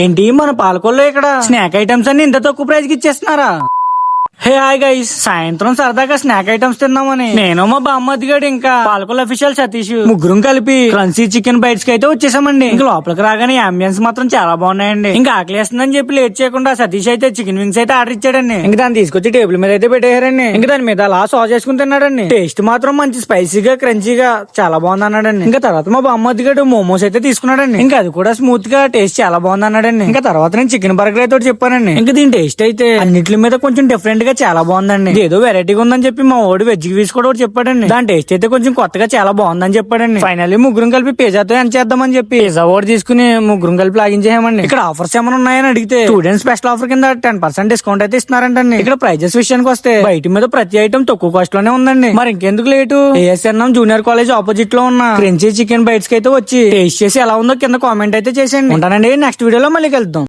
ఏంటి మన పాలకొల్లో ఇక్కడ స్నాక్ ఐటమ్స్ అన్ని ఇంత తక్కువ ప్రైస్ కి ఇచ్చేస్తున్నారా? హే హాయ్ గైస్, సాయంత్రం సరదాగా స్నాక్ ఐటమ్స్ తిందామని నేను మా బామ్మది గడు ఇంకా పాలకొల్ అఫీషియల్ సతీష్ ముగ్గురం కలిపి క్రంచీ చికెన్ బైట్స్ కి అయితే వచ్చేసామండి. ఇంకా లోపలికి రాగానే అంబియన్స్ మాత్రం చాలా బాగున్నాయండి. ఇంకా ఆకలేస్తుందని చెప్పి లేట్ చేయకుండా సతీష్ అయితే చికెన్ వింగ్స్ అయితే ఆర్డర్ ఇచ్చాడండి. ఇంకా దాన్ని తీసుకొచ్చి టేబుల్ మీద అయితే పెట్టేశారండి. ఇంకా దాని మీద అలా సాస్ చేసుకుని తిన్నాడండి. టేస్ట్ మాత్రం మంచి స్పైసీగా క్రంచీగా చాలా బాగుంది అన్నాడండి. ఇంకా తర్వాత మా బామ్మది గడు మోమోస్ అయితే తీసుకున్నాడండి. ఇంకా అది కూడా స్మూత్ గా టేస్ట్ చాలా బాగుంది అన్నాడండి. ఇంకా తర్వాత నేను చికెన్ బర్గర్ అయితే చెప్పానండి. ఇంకా దీని టేస్ట్ అయితే అన్నిటి మీద కొంచెం డిఫరెంట్ చాలా బాగుందండి. ఏదో వెరైటీగా ఉందని చెప్పి మా ఓడి వెజ్ పీస్ కూడా చెప్పాడండి. దాని టేస్ట్ అయితే కొంచెం కొత్తగా చాలా బాగుందని చెప్పాడండి. ఫైనల్లీ ముగ్గురం కలిపి పిజ్జాతో ఎంత చేద్దామని చెప్పి పిజ్జా ఓడి తీసుకుని ముగ్గురం కలిపి లాగించేయమండి. ఇక్కడ ఆఫర్స్ ఏమైనా ఉన్నాయని అడిగితే స్టూడెంట్ స్పెషల్ ఆఫర్ కింద 10% డిస్కౌంట్ అయితే ఇస్తున్నారంటండి. ఇక్కడ ప్రైజెస్ విషయానికి వస్తే బయట మీద ప్రతి ఐటమ్ తక్కువ కాస్ట్ లోనే ఉందండి. మరి ఇంకెందుకు లేటు ఏఎస్ఎన్ఎం జూనియర్ కాలేజ్ ఆపోజిట్ లో ఉన్న క్రంచీ చికెన్ బైట్స్ కి అయితే వచ్చి టేస్ట్ చేసి ఎలా ఉందో కింద కామెంట్ అయితే చేసేయండి. ఉంటానండి, నెక్స్ట్ వీడియోలో మళ్ళీ కలుద్దాం.